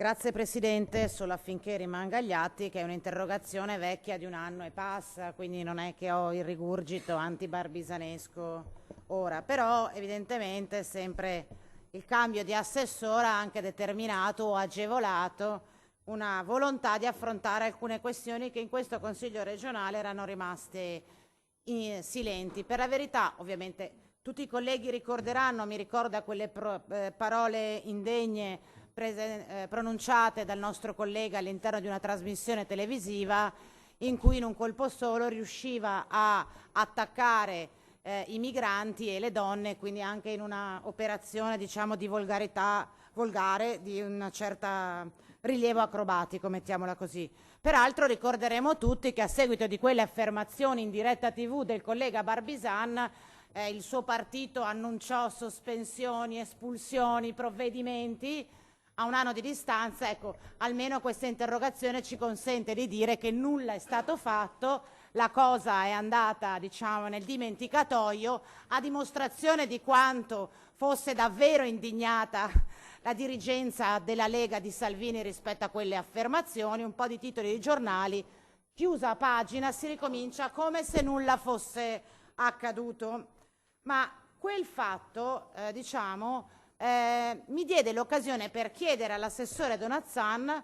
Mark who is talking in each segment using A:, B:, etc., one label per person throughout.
A: Grazie Presidente, solo affinché rimanga agli atti che è un'interrogazione vecchia di 1 anno e passa, quindi non è che ho il rigurgito antibarbisanesco ora, però evidentemente sempre il cambio di assessore ha anche determinato o agevolato una volontà di affrontare alcune questioni che in questo Consiglio regionale erano rimaste silenti. Per la verità, ovviamente, tutti i colleghi ricorderanno, mi ricorda quelle parole indegne pronunciate dal nostro collega all'interno di una trasmissione televisiva in cui in un colpo solo riusciva a attaccare i migranti e le donne, quindi anche in una operazione diciamo di volgarità volgare di un certo rilievo acrobatico, mettiamola così. Peraltro ricorderemo tutti che a seguito di quelle affermazioni in diretta TV del collega Barbisan il suo partito annunciò sospensioni, espulsioni, provvedimenti. A 1 anno di distanza, ecco, almeno questa interrogazione ci consente di dire che nulla è stato fatto, la cosa è andata, diciamo, nel dimenticatoio, a dimostrazione di quanto fosse davvero indignata la dirigenza della Lega di Salvini rispetto a quelle affermazioni. Un po' di titoli di giornali, chiusa pagina, si ricomincia come se nulla fosse accaduto. Ma quel fatto, mi diede l'occasione per chiedere all'assessore Donazzan,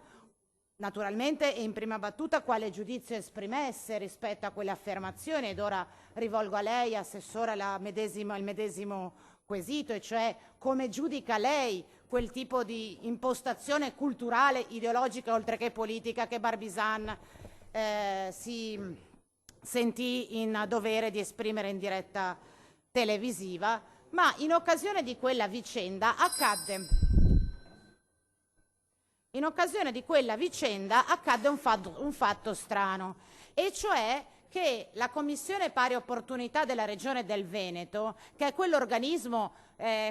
A: naturalmente e in prima battuta, quale giudizio esprimesse rispetto a quelle affermazioni, ed ora rivolgo a lei, assessore, il medesimo quesito, e cioè come giudica lei quel tipo di impostazione culturale, ideologica, oltre che politica, che Barbisan si sentì in dovere di esprimere in diretta televisiva. Ma in occasione di quella vicenda accadde un fatto strano, e cioè che la Commissione Pari Opportunità della Regione del Veneto, che è quell'organismo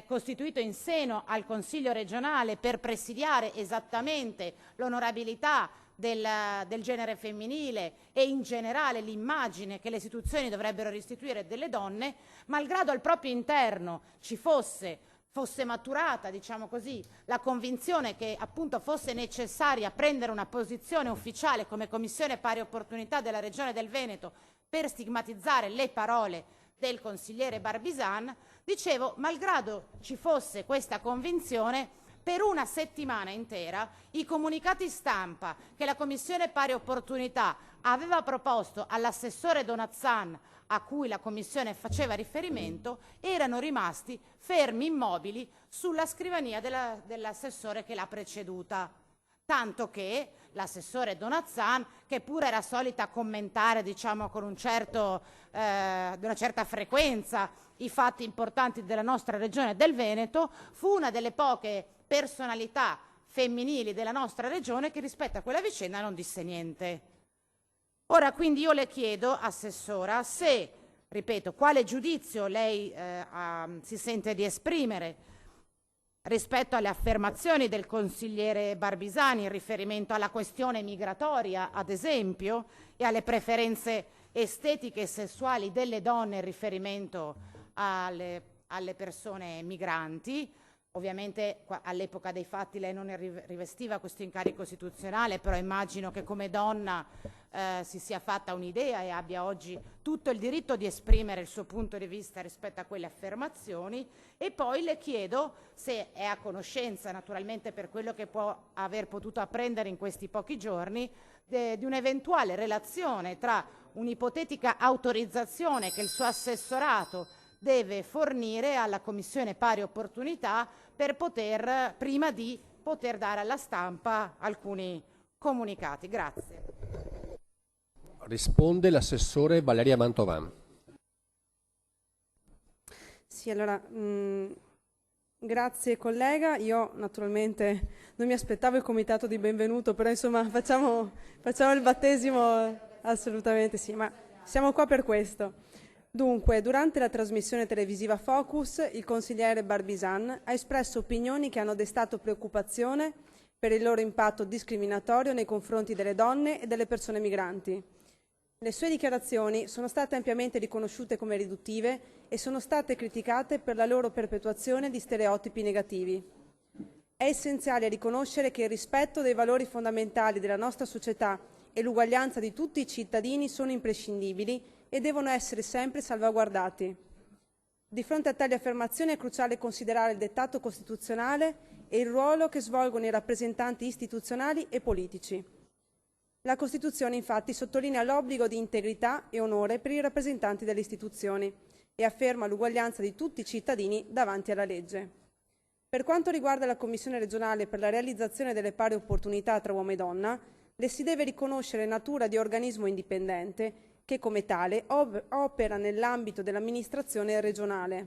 A: costituito in seno al Consiglio regionale per presidiare esattamente l'onorabilità del genere femminile e in generale l'immagine che le istituzioni dovrebbero restituire delle donne, malgrado al proprio interno ci fosse maturata, diciamo così, la convinzione che appunto fosse necessaria prendere una posizione ufficiale come Commissione Pari Opportunità della Regione del Veneto per stigmatizzare le parole del consigliere Barbisan, dicevo, malgrado ci fosse questa convinzione, per 1 settimana intera i comunicati stampa che la Commissione Pari Opportunità aveva proposto all'assessore Donazzan, a cui la Commissione faceva riferimento, erano rimasti fermi, immobili, sulla scrivania dell'assessore che l'ha preceduta. Tanto che l'assessore Donazzan, che pure era solita commentare, diciamo, con una certa frequenza i fatti importanti della nostra regione del Veneto, fu una delle poche personalità femminili della nostra regione che rispetto a quella vicenda non disse niente. Ora quindi io le chiedo, assessora, se, ripeto, quale giudizio lei si sente di esprimere rispetto alle affermazioni del consigliere Barbisani in riferimento alla questione migratoria, ad esempio, e alle preferenze estetiche e sessuali delle donne in riferimento alle persone migranti. Ovviamente all'epoca dei fatti lei non rivestiva questo incarico istituzionale, però immagino che come donna si sia fatta un'idea e abbia oggi tutto il diritto di esprimere il suo punto di vista rispetto a quelle affermazioni. E poi le chiedo se è a conoscenza, naturalmente per quello che può aver potuto apprendere in questi pochi giorni, di un'eventuale relazione tra un'ipotetica autorizzazione che il suo assessorato deve fornire alla Commissione Pari Opportunità per prima di poter dare alla stampa alcuni comunicati. Grazie.
B: Risponde l'assessore Valeria Mantovan.
C: Sì, allora, grazie collega. Io naturalmente non mi aspettavo il comitato di benvenuto, però insomma facciamo il battesimo, assolutamente sì, ma siamo qua per questo. Dunque, durante la trasmissione televisiva Focus, il consigliere Barbisan ha espresso opinioni che hanno destato preoccupazione per il loro impatto discriminatorio nei confronti delle donne e delle persone migranti. Le sue dichiarazioni sono state ampiamente riconosciute come riduttive e sono state criticate per la loro perpetuazione di stereotipi negativi. È essenziale riconoscere che il rispetto dei valori fondamentali della nostra società e l'uguaglianza di tutti i cittadini sono imprescindibili e devono essere sempre salvaguardati. Di fronte a tali affermazioni è cruciale considerare il dettato costituzionale e il ruolo che svolgono i rappresentanti istituzionali e politici. La Costituzione infatti sottolinea l'obbligo di integrità e onore per i rappresentanti delle istituzioni e afferma l'uguaglianza di tutti i cittadini davanti alla legge. Per quanto riguarda la Commissione regionale per la realizzazione delle pari opportunità tra uomo e donna, le si deve riconoscere natura di organismo indipendente che come tale opera nell'ambito dell'amministrazione regionale.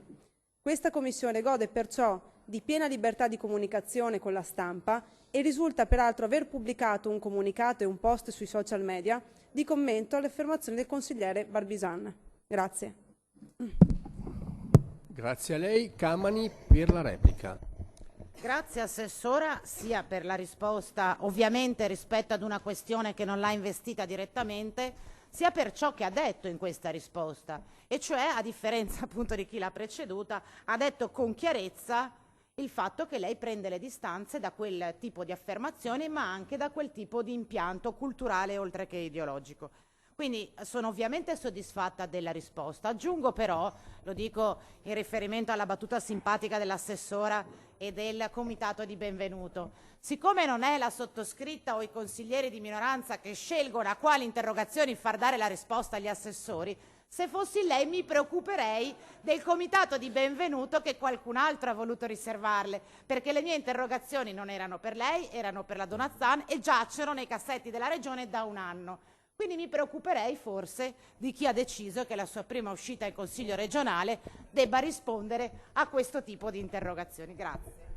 C: Questa Commissione gode perciò di piena libertà di comunicazione con la stampa e risulta peraltro aver pubblicato un comunicato e un post sui social media di commento alle affermazioni del consigliere Barbisan. Grazie.
B: Grazie a lei. Camani per la replica.
A: Grazie Assessora sia per la risposta ovviamente rispetto ad una questione che non l'ha investita direttamente, sia per ciò che ha detto in questa risposta, e cioè, a differenza appunto di chi l'ha preceduta, ha detto con chiarezza il fatto che lei prende le distanze da quel tipo di affermazioni, ma anche da quel tipo di impianto culturale oltre che ideologico. Quindi sono ovviamente soddisfatta della risposta. Aggiungo però, lo dico in riferimento alla battuta simpatica dell'assessora e del comitato di benvenuto, siccome non è la sottoscritta o i consiglieri di minoranza che scelgono a quali interrogazioni far dare la risposta agli assessori, se fossi lei mi preoccuperei del comitato di benvenuto che qualcun altro ha voluto riservarle, perché le mie interrogazioni non erano per lei, erano per la Donazzan e giacciono nei cassetti della Regione da un anno. Quindi mi preoccuperei forse di chi ha deciso che la sua prima uscita in Consiglio regionale debba rispondere a questo tipo di interrogazioni. Grazie.